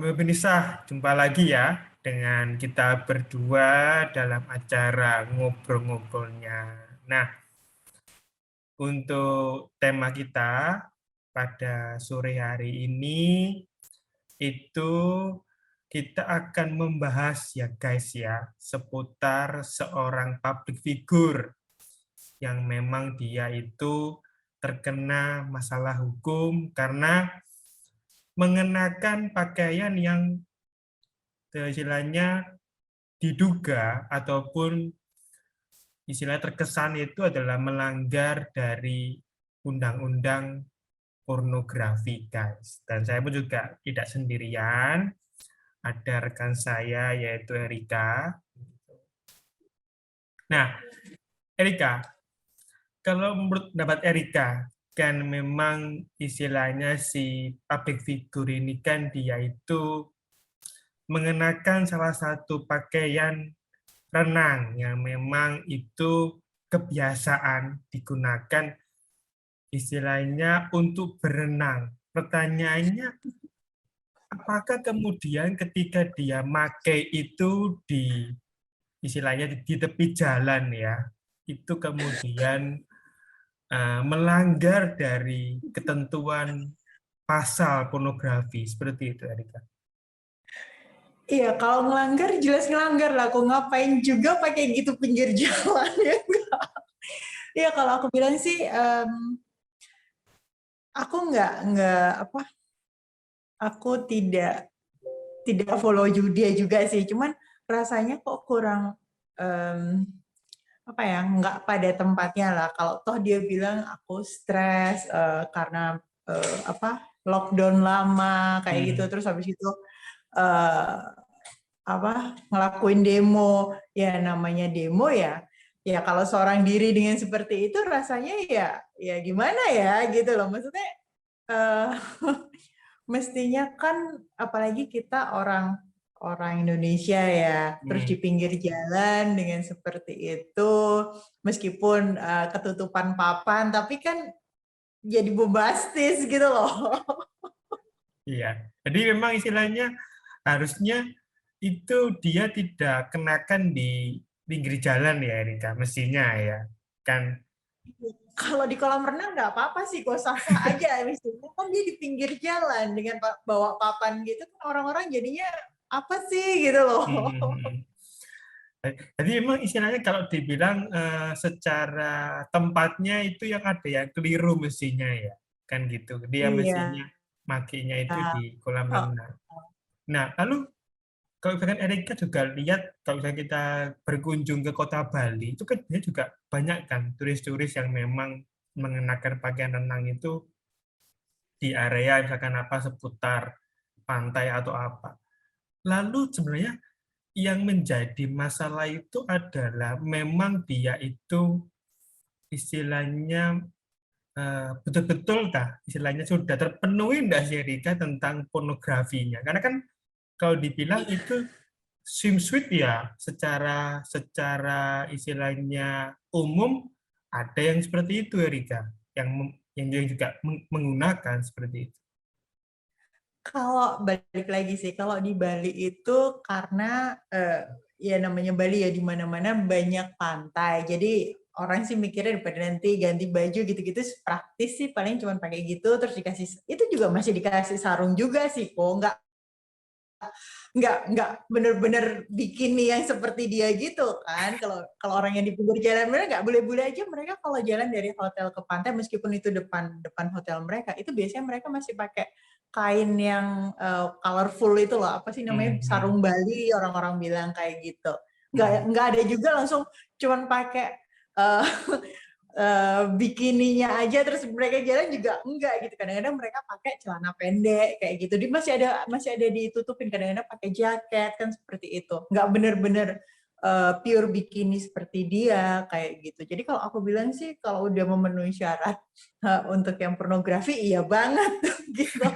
Pemirsa, jumpa lagi ya dengan kita berdua dalam acara ngobrol-ngobrolnya. Nah, untuk tema kita pada sore hari ini itu kita akan membahas ya guys ya seputar seorang public figure yang memang dia itu terkena masalah hukum karena mengenakan pakaian yang istilahnya diduga ataupun istilah terkesan itu adalah melanggar dari undang-undang pornografi, guys. Dan saya pun juga tidak sendirian, ada rekan saya yaitu Erika. Nah, Erika, kalau menurut pendapat Erika, kan memang istilahnya si public figure ini kan dia itu mengenakan salah satu pakaian renang yang memang itu kebiasaan digunakan istilahnya untuk berenang. Pertanyaannya, apakah kemudian ketika dia pakai itu di istilahnya di tepi jalan ya, itu kemudian melanggar dari ketentuan pasal pornografi seperti itu, Erika? Iya, kalau ngelanggar jelas ngelanggar lah. Aku ngapain juga pakai gitu pinggir jalan ya enggak? Iya, kalau aku bilang sih, aku nggak apa, aku tidak follow dia juga sih. Cuman rasanya kok kurang apa ya, nggak pada tempatnya lah. Kalau toh dia bilang aku stres karena apa lockdown lama kayak gitu, terus habis itu apa ngelakuin demo, ya namanya demo ya kalau seorang diri dengan seperti itu rasanya ya gimana ya gitu loh, maksudnya mestinya kan apalagi kita orang Indonesia ya, terus di pinggir jalan dengan seperti itu, meskipun ketutupan papan tapi kan jadi bombastis gitu loh. Iya, jadi memang istilahnya harusnya itu dia tidak kenakan di pinggir jalan ya, Erika, mestinya ya. Kan Kalau di kolam renang nggak apa-apa sih, kok sah-sah aja. Mestinya kan dia di pinggir jalan dengan bawa papan gitu, kan orang-orang jadinya apa sih gitu loh. Jadi memang istilahnya kalau dibilang secara tempatnya itu yang ada yang keliru mestinya ya, kan gitu. Dia Iya. mestinya makinya itu Nah, di kolam oh, renang. Nah, lalu kalau misalkan Erika juga lihat, kalau misalnya kita berkunjung ke kota Bali, itu kan dia juga banyak kan turis-turis yang memang mengenakan pakaian renang itu di area misalkan apa seputar pantai atau apa. Lalu sebenarnya yang menjadi masalah itu adalah memang dia itu istilahnya betul-betul dah istilahnya sudah terpenuhi enggak sih Rika tentang pornografinya. Karena kan kalau dibilang itu swimsuit ya secara secara istilahnya umum ada yang seperti itu Erika yang juga menggunakan seperti itu. kalau balik lagi sih, kalau di Bali itu karena ya namanya Bali ya di mana-mana banyak pantai. Jadi orang sih mikirnya daripada nanti ganti baju gitu-gitu praktis sih paling cuma pakai gitu terus dikasih itu juga masih dikasih sarung juga sih kok nggak bener-bener bikini yang seperti dia gitu kan. Kalau orang yang di pinggir jalan mereka nggak boleh-boleh aja, mereka kalau jalan dari hotel ke pantai meskipun itu depan hotel mereka itu biasanya mereka masih pakai kain yang colorful itu loh, apa sih namanya, sarung Bali, orang-orang bilang kayak gitu. Nggak ada juga langsung cuman pakai uh, bikininya aja terus mereka jalan juga enggak gitu, kadang-kadang mereka pakai celana pendek kayak gitu, dia masih ada ditutupin, kadang-kadang pakai jaket kan seperti itu, nggak bener-bener pure bikini seperti dia kayak gitu. Jadi kalau aku bilang sih kalau udah memenuhi syarat untuk yang pornografi iya banget gitu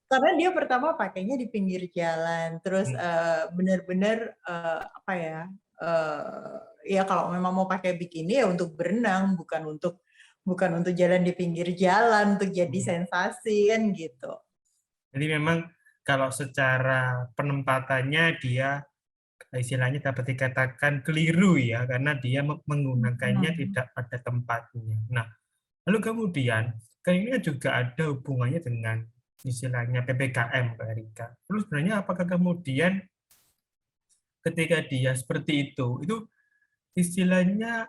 karena dia pertama pakainya di pinggir jalan, terus bener-bener apa ya, ya kalau memang mau pakai bikini ya untuk berenang, bukan untuk jalan di pinggir jalan untuk jadi sensasi kan gitu. Jadi memang kalau secara penempatannya dia istilahnya dapat dikatakan keliru ya, karena dia menggunakannya Hmm. tidak pada tempatnya. Nah, lalu kemudian kan ini juga ada hubungannya dengan istilahnya PPKM, Mbak Erika. Terus sebenarnya apakah kemudian ketika dia seperti itu istilahnya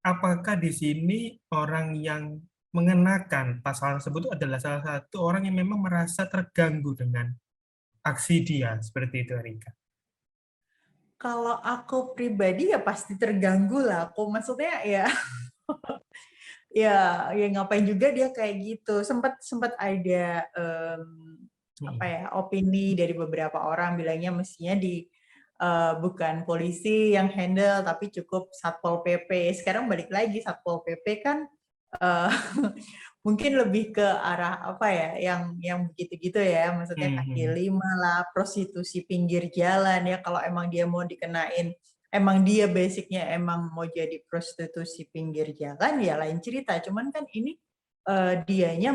apakah di sini orang yang mengenakan pasal tersebut adalah salah satu orang yang memang merasa terganggu dengan aksi dia, seperti itu, Erika? Kalau aku pribadi ya pasti terganggu lah. Aku maksudnya ya ya ngapain juga dia kayak gitu. Sempat sempat ada apa Hmm. ya opini dari beberapa orang bilangnya mestinya bukan polisi yang handle tapi cukup Satpol PP. Sekarang balik lagi Satpol PP kan eh, mungkin lebih ke arah apa ya yang begitu-gitu ya, maksudnya kaki Hmm. lima lah, prostitusi pinggir jalan ya, kalau emang dia mau dikenain, emang dia basicnya emang mau jadi prostitusi pinggir jalan ya lain cerita, cuman kan ini dianya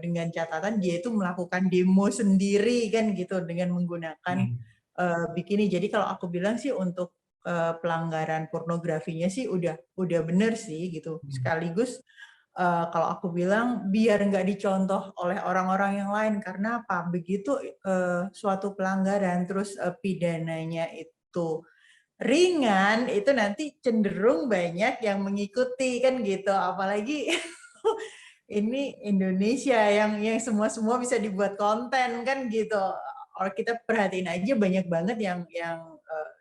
dengan catatan dia itu melakukan demo sendiri kan gitu dengan menggunakan Hmm. bikini. Jadi kalau aku bilang sih untuk pelanggaran pornografinya sih udah bener sih gitu. Hmm. Sekaligus kalau aku bilang biar nggak dicontoh oleh orang-orang yang lain, karena apa? Begitu suatu pelanggaran terus pidananya itu ringan, itu nanti cenderung banyak yang mengikuti kan gitu. Apalagi ini Indonesia yang semua bisa dibuat konten kan gitu. Kalau kita perhatiin aja banyak banget yang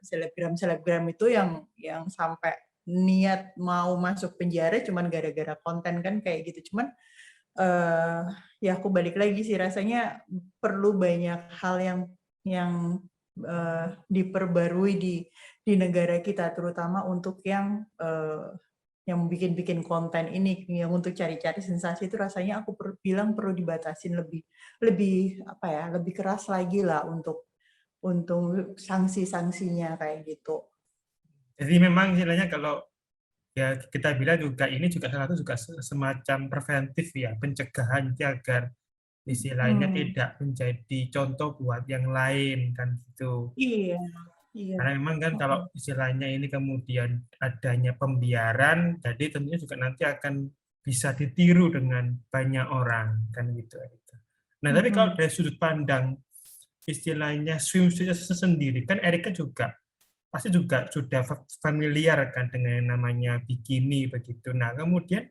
selebgram itu yang sampai niat mau masuk penjara cuman gara-gara konten kan kayak gitu. Cuman eh, ya aku balik lagi sih rasanya perlu banyak hal yang diperbarui di negara kita, terutama untuk yang bikin konten ini, yang untuk cari-cari sensasi itu rasanya aku bilang perlu dibatasin lebih lebih apa ya lebih keras lagi lah untuk sanksi-sanksinya kayak gitu. Jadi memang istilahnya kalau ya kita bilang juga ini juga salah satu juga semacam preventif ya, pencegahan agar istilahnya Hmm, tidak menjadi contoh buat yang lain kan gitu. iya, iya. Karena memang kan kalau istilahnya ini kemudian adanya pembiaran, jadi tentunya juga nanti akan bisa ditiru dengan banyak orang kan gitu, Erika. Nah, tapi kalau Mm-mm. dari sudut pandang istilahnya swimsuit sendiri kan Erika juga pasti juga sudah familiar kan dengan yang namanya bikini begitu. Nah, kemudian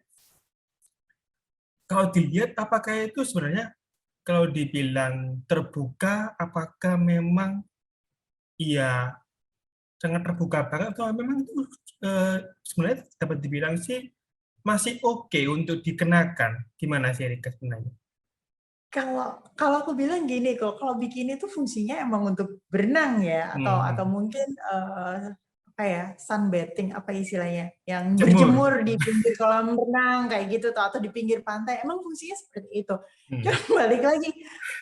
kalau dilihat apakah itu sebenarnya kalau dibilang terbuka, apakah memang iya sangat terbuka banget atau memang itu sebenarnya dapat dibilang sih masih oke untuk dikenakan. Gimana sih Erika sebenarnya? Kalau kalau aku bilang gini kok, kalau bikini itu fungsinya emang untuk berenang ya, atau Hmm. mungkin apa ya, sunbathing apa istilahnya, yang Jemur. berjemur di pinggir kolam renang kayak gitu, atau di pinggir pantai, emang fungsinya seperti itu. Hmm. Cuma balik lagi,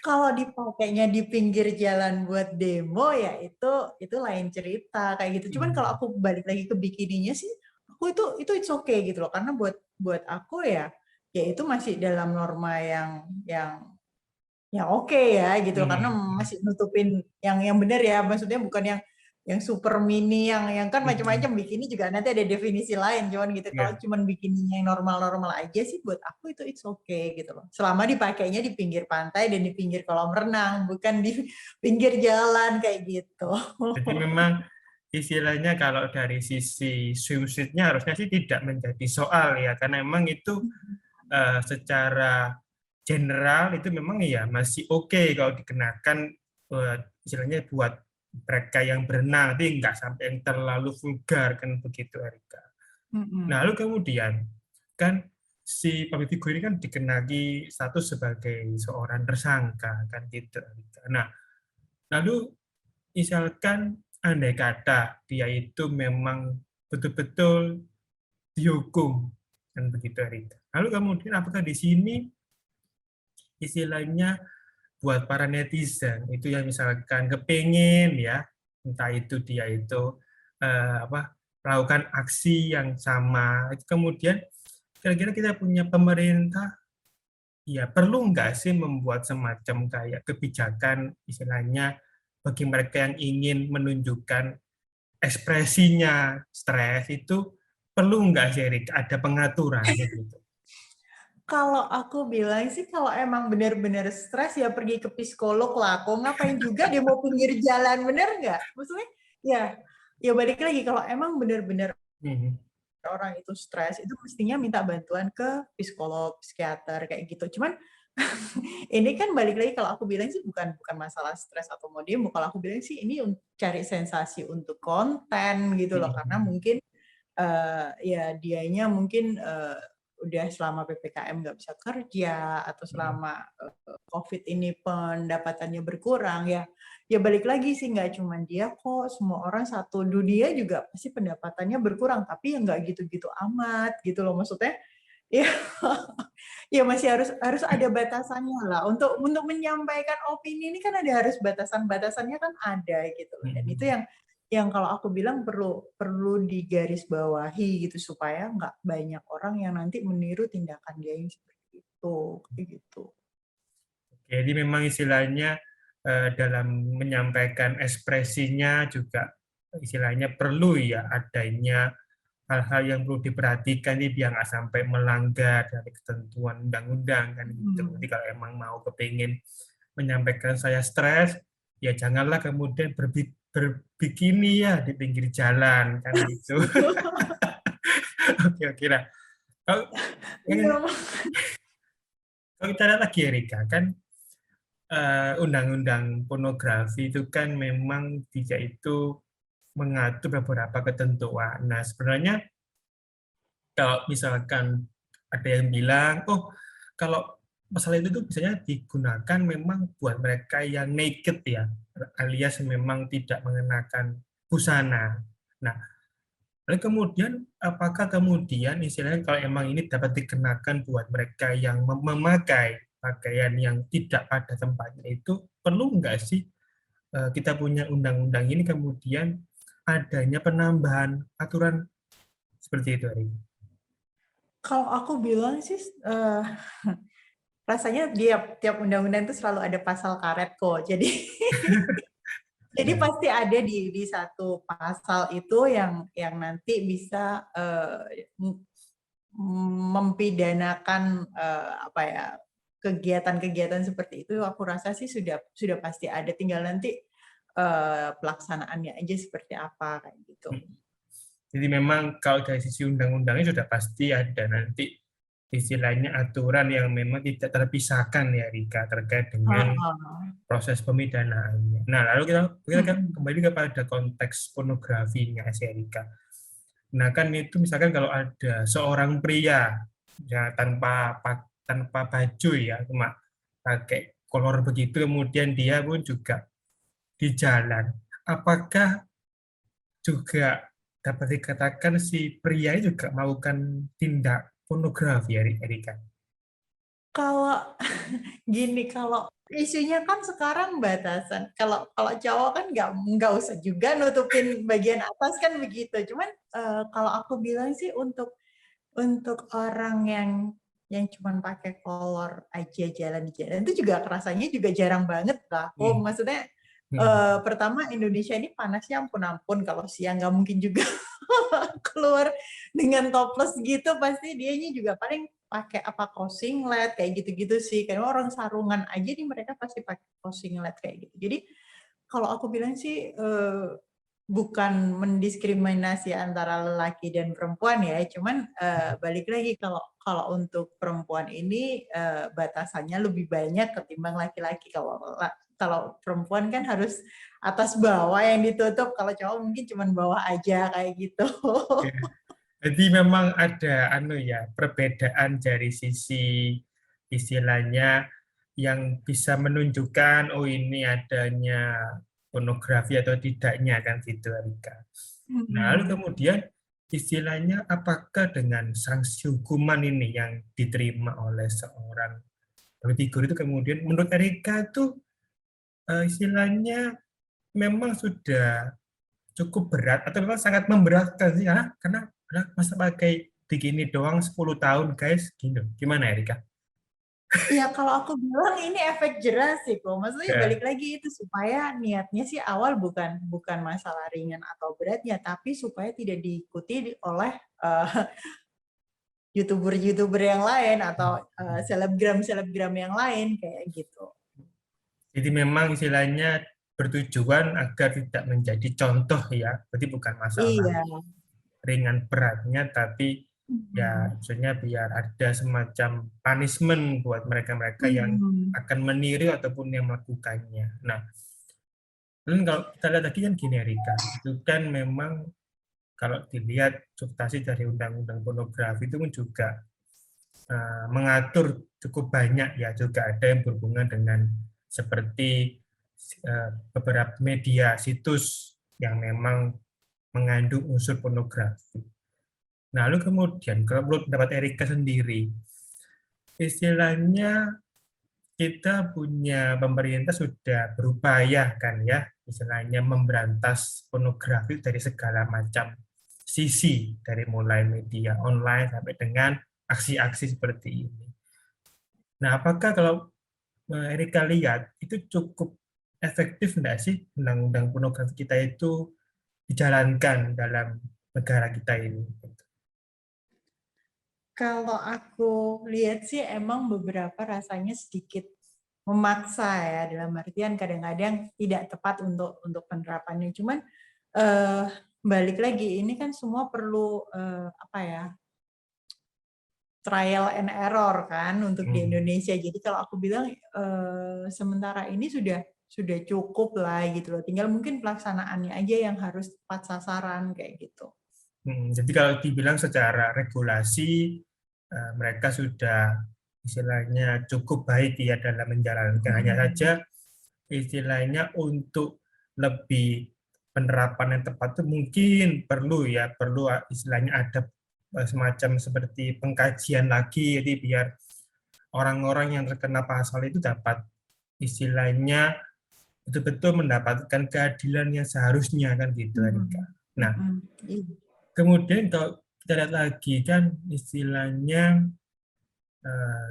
kalau dipakainya di pinggir jalan buat demo ya itu lain cerita kayak gitu. Cuman kalau Hmm. aku balik lagi ke bikininya sih, aku itu it's okay gitu loh, karena buat aku ya itu masih dalam norma yang oke ya gitu, karena Hmm. masih nutupin yang benar ya, maksudnya bukan yang super mini yang kan Hmm. macam-macam, bikini juga nanti ada definisi lain, cuman gitu kalau Ya. cuman bikininya yang normal-normal aja sih buat aku itu it's okay gitu loh, selama dipakainya di pinggir pantai dan di pinggir kolam renang, bukan di pinggir jalan kayak gitu. Jadi memang istilahnya kalau dari sisi swimsuitnya harusnya sih tidak menjadi soal ya, karena memang itu secara general itu memang ya masih oke kalau dikenakan istilahnya buat mereka yang berenang, tapi nggak sampai yang terlalu vulgar kan begitu, Erika. Nah, lalu kemudian kan si public figure ini kan dikenali status sebagai seorang tersangka kan gitu, Erika. Nah, lalu misalkan andai kata dia itu memang betul-betul dihukum kan begitu, Erika. Lalu kemudian apakah di sini istilahnya buat para netizen itu yang misalkan kepingin ya entah itu dia itu apa melakukan aksi yang sama itu kemudian kira-kira kita punya pemerintah ya perlu nggak sih membuat semacam kayak kebijakan istilahnya bagi mereka yang ingin menunjukkan ekspresinya stres itu perlu nggak sih Erik ada pengaturannya gitu? Kalau aku bilang sih kalau emang benar-benar stres ya pergi ke psikolog lah. Kok ngapain juga dia mau pinggir jalan, bener nggak? Maksudnya ya ya balik lagi kalau emang benar-benar Hmm. orang itu stres itu mestinya minta bantuan ke psikolog, psikiater kayak gitu. Cuman ini kan balik lagi kalau aku bilang sih bukan bukan masalah stres atau mau demo. Kalau aku bilang sih ini cari sensasi untuk konten gitu loh karena Hmm. mungkin ya dianya mungkin udah selama PPKM nggak bisa kerja atau Hmm. selama COVID ini pendapatannya berkurang ya ya balik lagi sih nggak cuma dia kok semua orang satu dunia juga pasti pendapatannya berkurang tapi ya nggak gitu-gitu amat gitu loh maksudnya ya ya masih harus ada batasannya lah untuk menyampaikan opini ini kan ada harus batasan-batasannya kan ada gitu loh dan itu Hmm. yang kalau aku bilang perlu digarisbawahi gitu supaya nggak banyak orang yang nanti meniru tindakan dia yang seperti itu kayak gitu. Jadi memang istilahnya dalam menyampaikan ekspresinya juga istilahnya perlu ya adanya hal-hal yang perlu diperhatikan nih biar nggak sampai melanggar dari ketentuan undang-undang kan gitu. Jadi kalau emang mau kepingin menyampaikan saya stres, ya janganlah kemudian berbikini ya di pinggir jalan kan gitu. Oke oke nah. Kalau Iya. kalau kita lihat lagi Erika kan undang-undang pornografi itu kan memang dia itu mengatur beberapa ketentuan. Nah, sebenarnya kalau misalkan ada yang bilang, oh kalau masalah itu tuh biasanya digunakan memang buat mereka yang naked ya, alias memang tidak mengenakan busana. Nah, lalu kemudian apakah kemudian istilahnya kalau emang ini dapat dikenakan buat mereka yang memakai pakaian yang tidak pada tempatnya itu perlu nggak sih kita punya undang-undang ini kemudian adanya penambahan aturan seperti itu, Ari? Kalau aku bilang sih rasanya tiap undang-undang itu selalu ada pasal karet kok. Jadi Ya. pasti ada di satu pasal itu yang nanti bisa mempidanakan apa ya kegiatan-kegiatan seperti itu. Aku rasa sih sudah pasti ada. Tinggal nanti pelaksanaannya aja seperti apa kayak gitu. Jadi memang kalau dari sisi undang-undangnya sudah pasti ada nanti istilahnya aturan yang memang tidak terpisahkan ya Rika terkait dengan proses pemidanaannya. Nah, lalu kita kembali kepada konteks pornografinya si Rika. Nah, kan itu misalkan kalau ada seorang pria ya tanpa baju ya, cuma pakai kolor begitu kemudian dia pun juga di jalan. Apakah juga dapat dikatakan si pria ini juga melakukan tindak pornografi ya, Erika? Kalau gini, kalau isunya kan sekarang batasan. Kalau kalau cowok kan nggak usah juga nutupin bagian atas kan begitu. Cuman kalau aku bilang sih untuk orang yang cuma pakai kolor aja jalan di jalan itu juga rasanya juga jarang banget lah. Oh, Hmm. maksudnya Hmm. pertama Indonesia ini panasnya ampun-ampun kalau siang nggak mungkin juga keluar dengan toples gitu pasti dianya juga paling pakai apa kaos singlet kayak gitu-gitu sih. Karena orang sarungan aja nih mereka pasti pakai kaos singlet kayak gitu. Jadi kalau aku bilang sih bukan mendiskriminasi antara lelaki dan perempuan ya, cuman balik lagi kalau kalau untuk perempuan ini batasannya lebih banyak ketimbang laki-laki. Kalau perempuan kan harus atas bawah yang ditutup, kalau cowok mungkin cuma bawah aja kayak gitu. Ya. Jadi memang ada ya perbedaan dari sisi istilahnya yang bisa menunjukkan oh ini adanya pornografi atau tidaknya kan gitu Erika. Nah, lalu kemudian istilahnya apakah dengan sanksi hukuman ini yang diterima oleh seorang figur itu kemudian menurut Erika itu istilahnya memang sudah cukup berat atau memang sangat memberatkan sih ya karena masa pakai bikini doang 10 tahun guys gitu. Gimana Erika? Ya kalau aku bilang ini efek jerah sih kok. Maksudnya Ya. balik lagi itu supaya niatnya sih awal bukan masalah ringan atau beratnya, tapi supaya tidak diikuti oleh YouTuber-YouTuber yang lain atau selebgram-selebgram yang lain kayak gitu. Jadi memang istilahnya bertujuan agar tidak menjadi contoh ya. Berarti bukan masalah Iya. ringan beratnya, tapi ya Hmm. maksudnya biar ada semacam punishment buat mereka-mereka yang Hmm. akan meniru ataupun yang melakukannya. Nah, dan kalau kita lihat lagi kan gini Erika, itu kan memang kalau dilihat substansi dari undang-undang pornografi itu pun juga mengatur cukup banyak ya, juga ada yang berhubungan dengan seperti beberapa media situs yang memang mengandung unsur pornografi. Nah, lalu kemudian kalau menurut pendapat Erika sendiri, istilahnya kita punya pemerintah sudah berupaya kan ya, istilahnya memberantas pornografi dari segala macam sisi, dari mulai media online sampai dengan aksi-aksi seperti ini. Nah, apakah kalau Erika lihat itu cukup efektif enggak sih undang-undang pornografi kita itu dijalankan dalam negara kita ini? Kalau aku lihat sih emang beberapa rasanya sedikit memaksa ya, dalam artian kadang-kadang tidak tepat untuk penerapannya. Cuman balik lagi ini kan semua perlu apa ya, trial and error kan untuk di Hmm. Indonesia. Jadi kalau aku bilang sementara ini sudah cukup lah gitu loh. Tinggal mungkin pelaksanaannya aja yang harus tepat sasaran kayak gitu. Jadi kalau dibilang secara regulasi, mereka sudah istilahnya cukup baik ya dalam menjalankan. Hanya Hmm. saja istilahnya untuk lebih penerapan yang tepat itu mungkin perlu ya, perlu istilahnya ada semacam seperti pengkajian lagi, jadi biar orang-orang yang terkena pasal itu dapat istilahnya betul-betul mendapatkan keadilan yang seharusnya kan gitu Erika. Hmm. Nah, Hmm. Iya. kemudian kalau kita lihat lagi kan istilahnya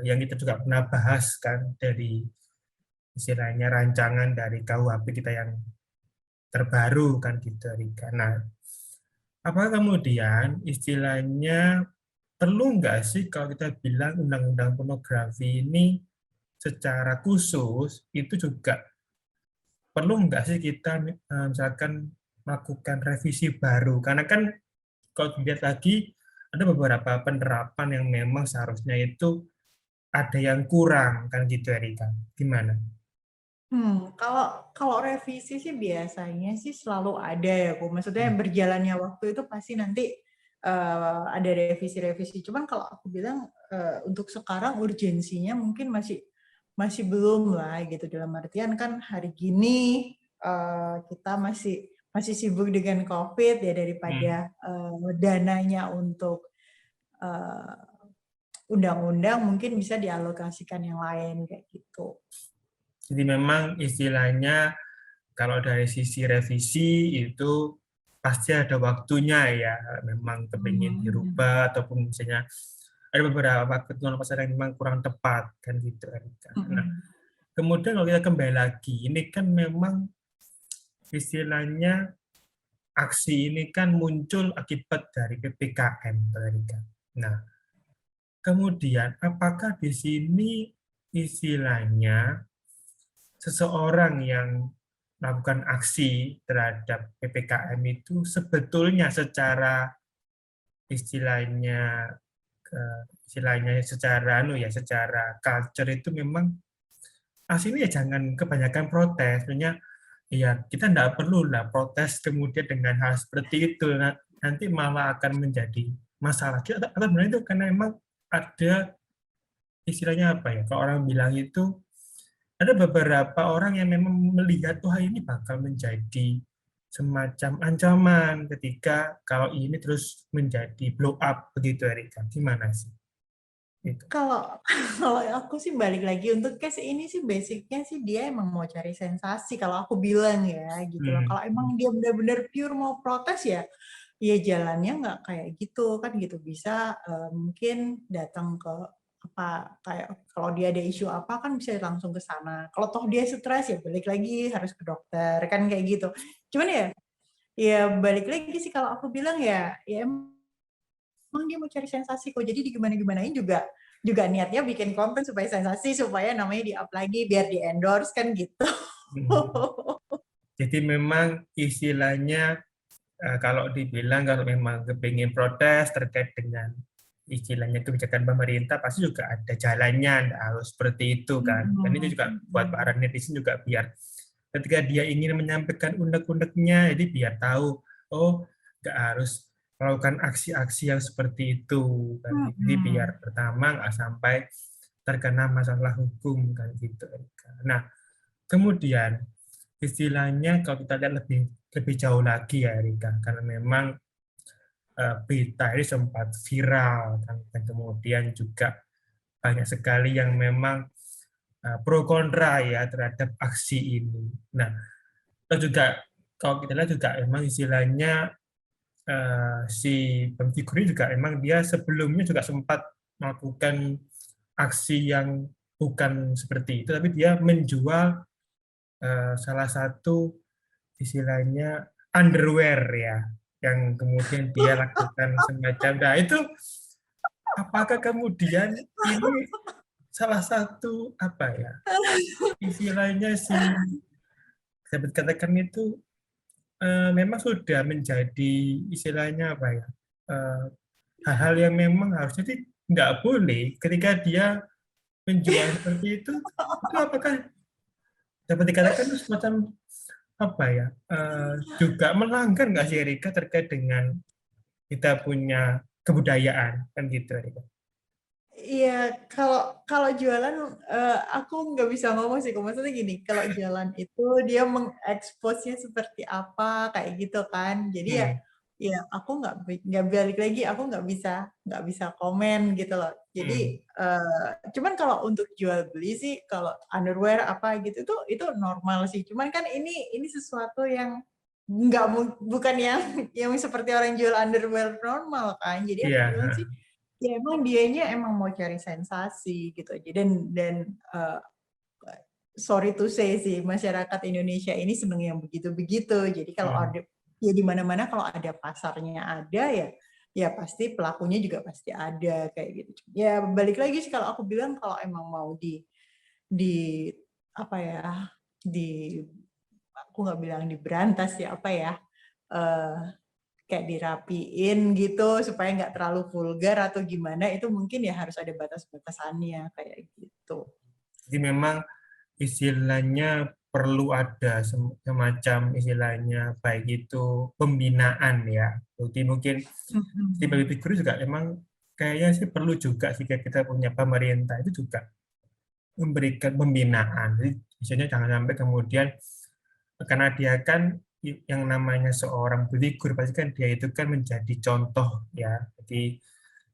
yang kita juga pernah bahas kan dari istilahnya rancangan dari KUHP kita yang terbaru kan gitu Rika. Nah, apa kemudian istilahnya perlu nggak sih kalau kita bilang undang-undang pornografi ini secara khusus itu juga perlu nggak sih kita misalkan melakukan revisi baru? Karena kan kalau dilihat lagi ada beberapa penerapan yang memang seharusnya itu ada yang kurang kan gitu Erika. Gimana? Kalau kalau revisi sih biasanya sih selalu ada ya, Bu. Maksudnya Hmm. berjalannya waktu itu pasti nanti ada revisi-revisi. Cuman kalau aku bilang untuk sekarang urgensinya mungkin masih belum lah gitu. Dalam artian kan hari gini kita masih sibuk dengan COVID ya, Hmm. daripada dananya untuk eh, undang-undang mungkin bisa dialokasikan yang lain kayak gitu. Jadi memang istilahnya kalau dari sisi revisi itu pasti ada waktunya ya, memang kepingin Hmm. dirubah ataupun misalnya ada beberapa ketentuan pasal yang memang kurang tepat kan gitu Erika. Nah, Hmm. kemudian kalau kita kembali lagi, ini kan memang istilahnya aksi ini kan muncul akibat dari PPKM, Erika. Nah, kemudian apakah di sini istilahnya seseorang yang melakukan aksi terhadap PPKM itu sebetulnya secara istilahnya istilahnya secara secara culture itu memang aslinya ya jangan kebanyakan protes. Sebenarnya ya kita tidak perlu lah protes kemudian dengan hal seperti itu. Nanti malah akan menjadi masalah. Kita atau sebenarnya itu karena memang ada istilahnya apa ya? Kalau orang bilang itu ada beberapa orang yang memang melihat wah ini bakal menjadi semacam ancaman ketika kalau ini terus menjadi blow up begitu Erika. Gimana sih itu? Kalau kalau aku sih balik lagi untuk case ini sih basicnya sih dia emang mau cari sensasi kalau aku bilang ya gitu loh. Hmm. Kalau emang dia benar-benar pure mau protes ya jalannya nggak kayak gitu kan gitu bisa mungkin datang ke apa kayak kalau dia ada isu apa kan bisa langsung ke sana. Kalau toh dia stres ya balik lagi harus ke dokter kan kayak gitu. Cuman ya balik lagi sih kalau aku bilang ya emang dia mau cari sensasi kok. Jadi digimana-gimanain juga niatnya bikin konten supaya sensasi, supaya namanya di-up lagi biar di-endorse kan gitu. Jadi memang istilahnya kalau dibilang kalau memang kepingin protes terkait dengan istilahnya kebijakan pemerintah pasti juga ada jalannya, nggak harus seperti itu kan. Dan itu juga buat para netizen juga biar ketika dia ingin menyampaikan unek-uneknya, jadi biar tahu, oh nggak harus melakukan aksi-aksi yang seperti itu kan. Jadi biar pertama nggak sampai terkena masalah hukum kan gitu. Nah kemudian istilahnya kalau kita lihat lebih lebih jauh lagi ya Rika, karena memang berita ini sempat viral kan, dan kemudian juga banyak sekali yang memang pro kontra ya terhadap aksi ini. Nah, itu juga kalau kita lihat juga emang istilahnya si Bang Tigor juga emang dia sebelumnya juga sempat melakukan aksi yang bukan seperti itu, tapi dia menjual salah satu istilahnya underwear ya, yang kemudian dia lakukan semacam. Nah itu apakah kemudian ini salah satu apa ya istilahnya si dapat katakan itu memang sudah menjadi istilahnya apa ya hal-hal yang memang harusnya tidak boleh ketika dia menjual seperti itu apakah dapat dikatakan itu semacam apa ya juga melanggar nggak sih Erika terkait dengan kita punya kebudayaan kan gitu Erika? Iya, kalau kalau jualan aku nggak bisa ngomong sih. Maksudnya gini, kalau jualan itu dia mengeksposnya seperti apa kayak gitu kan. Jadi ya aku nggak balik lagi. Aku nggak bisa komen gitu loh. Jadi cuman kalau untuk jual beli sih, kalau underwear apa gitu itu normal sih. Cuman kan ini sesuatu yang bukan yang seperti orang jual underwear normal kan. Jadi aku Iya. bilang sih ya emang dianya emang mau cari sensasi gitu aja dan sorry to say sih masyarakat Indonesia ini seneng yang begitu-begitu. Jadi kalau ada ya di mana-mana kalau ada pasarnya ada ya pasti pelakunya juga pasti ada kayak gitu. Ya balik lagi sih kalau aku bilang kalau emang mau di apa ya di aku nggak bilang diberantas ya apa ya kayak dirapiin gitu supaya nggak terlalu vulgar atau gimana itu mungkin ya harus ada batas-batasannya kayak gitu. Jadi memang istilahnya perlu ada semacam istilahnya baik itu pembinaan ya. Jadi mungkin di public guru juga emang kayaknya sih perlu juga sih kita punya pemerintah itu juga memberikan pembinaan. Jadi misalnya jangan sampai kemudian karena dia kan yang namanya seorang figur pasti kan dia itu kan menjadi contoh ya. Jadi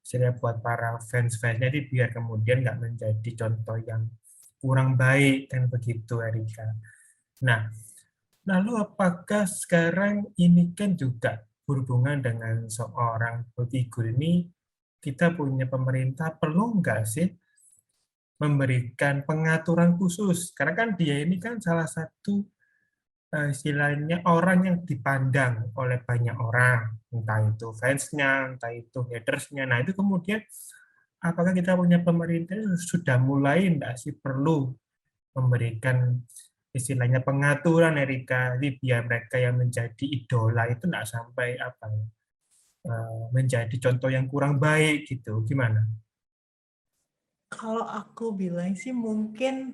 saya buat para fans-fansnya jadi biar kemudian nggak menjadi contoh yang kurang baik kan begitu Erika. Nah, lalu apakah sekarang ini kan juga berhubungan dengan seorang figur ini kita punya pemerintah perlu nggak sih memberikan pengaturan khusus karena kan dia ini kan salah satu istilahnya orang yang dipandang oleh banyak orang, entah itu fansnya, entah itu hatersnya. Nah itu kemudian apakah kita punya pemerintah sudah mulai enggak sih perlu memberikan istilahnya pengaturan Erika, jadi biar mereka yang menjadi idola itu enggak sampai apa ya, menjadi contoh yang kurang baik gitu. Gimana? Kalau aku bilang sih mungkin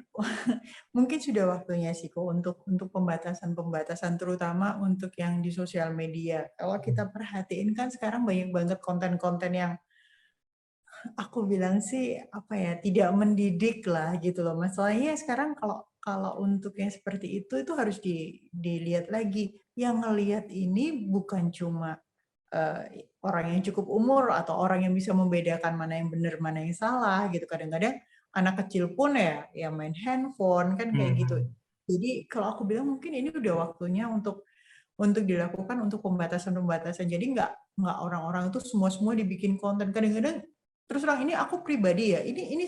mungkin sudah waktunya sih kok untuk pembatasan-pembatasan terutama untuk yang di sosial media. Kalau kita perhatiin kan sekarang banyak banget konten-konten yang aku bilang sih apa ya tidak mendidik lah gitu loh. Masalahnya sekarang kalau kalau untuk yang seperti itu harus dilihat lagi. Yang ngelihat ini bukan cuma orang yang cukup umur atau orang yang bisa membedakan mana yang benar mana yang salah gitu. Kadang-kadang anak kecil pun ya main handphone kan kayak gitu. Jadi kalau aku bilang mungkin ini udah waktunya untuk dilakukan untuk pembatasan-pembatasan. Jadi nggak orang-orang itu semua dibikin konten. Kadang-kadang terus terang ini aku pribadi ya, ini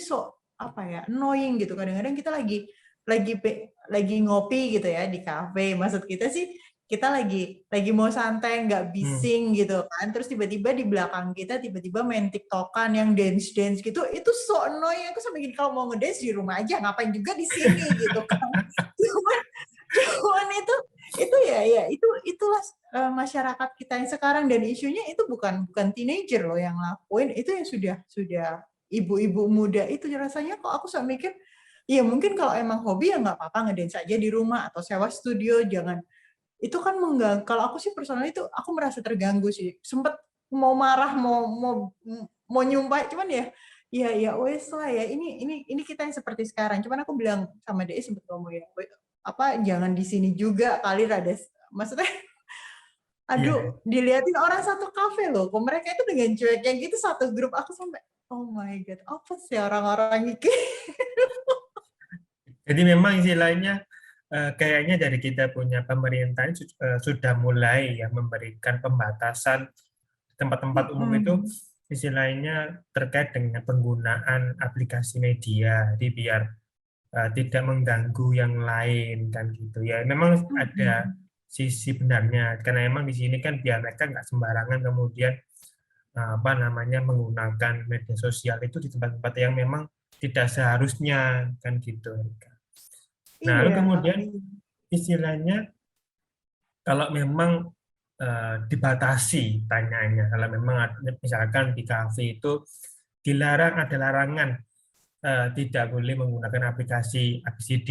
apa ya, annoying gitu. Kadang-kadang kita lagi ngopi gitu ya di kafe. Maksud kita sih kita lagi mau santai, nggak bising gitu kan. Terus tiba-tiba di belakang kita tiba-tiba main TikTokan yang dance gitu. Itu so annoying. Aku sampai gini, kalau mau ngedance di rumah aja, ngapain juga di sini gitu kan. Cuman itu ya itulah masyarakat kita yang sekarang, dan isunya itu bukan teenager loh yang lakuin, itu yang sudah ibu-ibu muda itu. Rasanya kok aku sampai mikir, ya mungkin kalau emang hobi ya nggak apa-apa ngedance aja di rumah atau sewa studio, jangan itu kan mengganggu. Kalau aku sih personal itu aku merasa terganggu sih, sempet mau marah, mau nyumpah, cuman ya wes lah ya, ini kita yang seperti sekarang. Cuman aku bilang sama dia, sempet ngomong ya, apa jangan di sini juga kali, rada maksudnya Iya. aduh, diliatin orang satu kafe loh, kok mereka itu dengan cueknya gitu satu grup, aku sampai oh my god, apa sih orang-orang ini. Jadi memang istilahnya kayaknya dari kita punya pemerintah sudah mulai ya memberikan pembatasan tempat-tempat umum itu, istilahnya terkait dengan penggunaan aplikasi media, jadi biar tidak mengganggu yang lain kan gitu ya. Memang ada sisi benarnya karena memang di sini kan biar mereka nggak sembarangan kemudian apa namanya menggunakan media sosial itu di tempat-tempat yang memang tidak seharusnya kan gitu. Nah, lalu Iya. kemudian istilahnya kalau memang dibatasi tanyanya, kalau memang misalkan di kafe itu dilarang, ada larangan tidak boleh menggunakan aplikasi ABCD.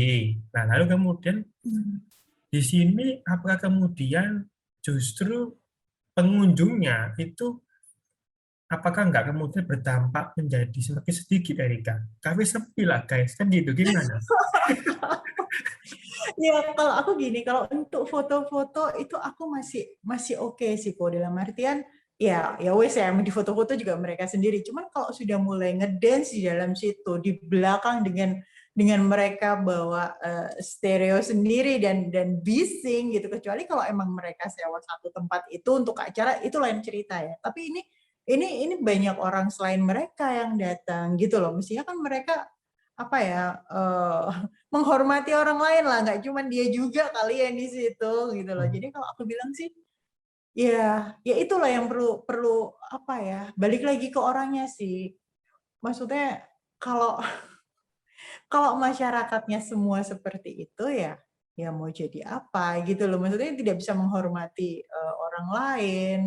Nah, lalu kemudian di sini apakah kemudian justru pengunjungnya itu apakah nggak kemudian berdampak menjadi semakin sedikit, Erika? Kafe sepi lah guys, kan gitu, gimana? Ya kalau aku gini, kalau untuk foto-foto itu aku masih oke sih kok, dalam artian ya wes ya di foto-foto juga mereka sendiri. Cuman kalau sudah mulai ngedance di dalam situ, di belakang dengan mereka bawa stereo sendiri dan bising gitu, kecuali kalau emang mereka sewa satu tempat itu untuk acara, itu lain cerita ya. Tapi ini banyak orang selain mereka yang datang gitu loh. Mestinya kan mereka apa ya, menghormati orang lain lah, nggak cuma dia juga kali yang di situ gitu loh. Jadi kalau aku bilang sih ya itulah yang perlu apa ya, balik lagi ke orangnya sih. Maksudnya kalau kalau masyarakatnya semua seperti itu ya mau jadi apa gitu loh. Maksudnya tidak bisa menghormati orang lain,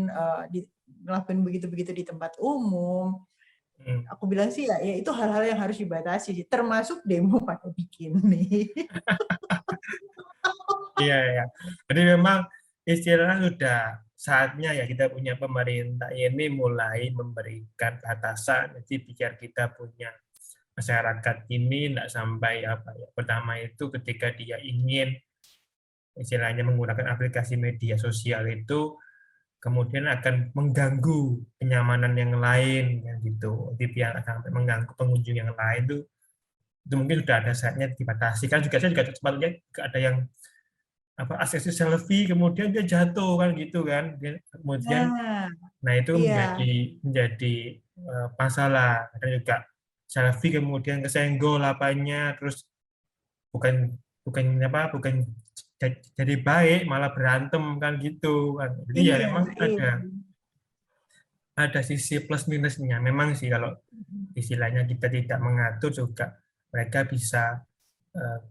ngelakuin begitu-begitu di tempat umum. Aku bilang sih ya itu hal-hal yang harus dibatasi sih, termasuk demo pada bikin nih. Iya, ya. Jadi memang istilahnya sudah saatnya ya kita punya pemerintah ini mulai memberikan batasan. Jadi biar kita punya masyarakat ini tidak sampai apa ya. Pertama itu ketika dia ingin istilahnya menggunakan aplikasi media sosial itu kemudian akan mengganggu kenyamanan yang lain kan gitu. Jadi biar sampai mengganggu pengunjung yang lain itu mungkin sudah ada saatnya dibatasi. Kan juga saya juga sempat lihat ada yang apa aksesi selfie kemudian dia jatuh kan gitu kan. Kemudian Nah, nah itu iya. menjadi masalah. Dan juga selfie kemudian kesenggol apanya terus bukan bukan apa bukan jadi baik malah berantem kan gitu kan. Jadi ya Iya, memang iya. ada sisi plus minusnya. Memang sih kalau istilahnya kita tidak mengatur juga mereka bisa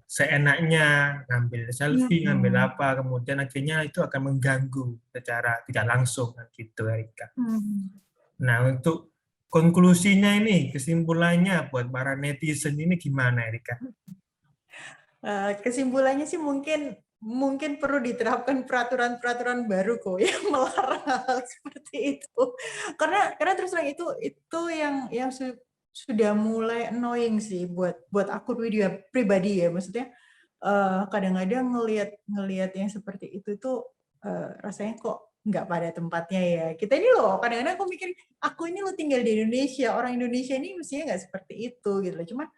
seenaknya ngambil selfie, ngambil Mm-mm. apa, kemudian akhirnya itu akan mengganggu secara tidak langsung kan gitu, Erika. Hmm. Nah, untuk konklusinya ini, kesimpulannya buat para netizen ini gimana, Erika? Kesimpulannya sih mungkin perlu diterapkan peraturan-peraturan baru kok yang melarang hal seperti itu. Karena terus terang itu yang sudah mulai annoying sih buat aku pribadi ya. Maksudnya kadang-kadang ngelihat yang seperti itu tuh rasanya kok nggak pada tempatnya ya. Kita ini loh, kadang-kadang aku mikir, aku ini lo tinggal di Indonesia, orang Indonesia ini mestinya nggak seperti itu gitu loh. Cuman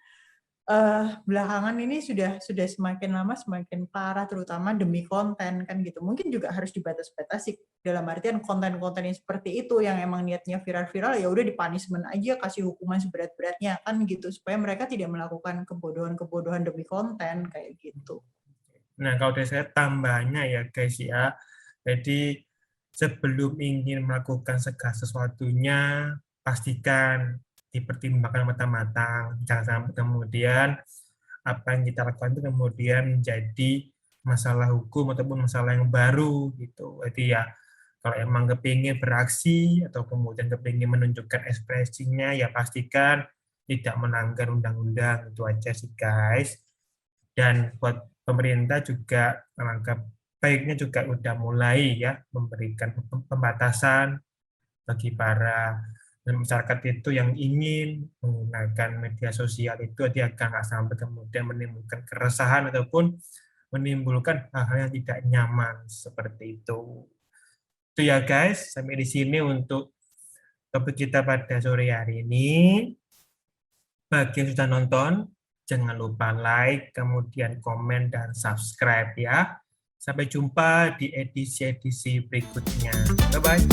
belakangan ini sudah semakin lama semakin parah, terutama demi konten kan gitu. Mungkin juga harus dibatas-batasi dalam artian konten-konten yang seperti itu yang emang niatnya viral-viral, ya udah di-punishment aja, kasih hukuman seberat-beratnya kan gitu, supaya mereka tidak melakukan kebodohan-kebodohan demi konten kayak gitu. Nah, kalau dari saya tambahnya ya guys ya, jadi sebelum ingin melakukan segala sesuatunya, pastikan dipertimbangkan matang-matang, jangan sampai kemudian apa yang kita lakukan itu kemudian menjadi masalah hukum ataupun masalah yang baru gitu. Jadi ya kalau emang kepingin beraksi atau kemudian kepingin menunjukkan ekspresinya, ya pastikan tidak melanggar undang-undang, itu aja sih guys. Dan buat pemerintah juga langkah baiknya juga udah mulai ya memberikan pembatasan bagi para masyarakat itu yang ingin menggunakan media sosial itu, dia akan nggak sampai kemudian menimbulkan keresahan ataupun menimbulkan hal-hal yang tidak nyaman seperti itu. Itu ya guys, sampai di sini untuk topik kita pada sore hari ini. Bagi yang sudah nonton, jangan lupa like, kemudian komen, dan subscribe ya. Sampai jumpa di edisi-edisi berikutnya. Bye-bye.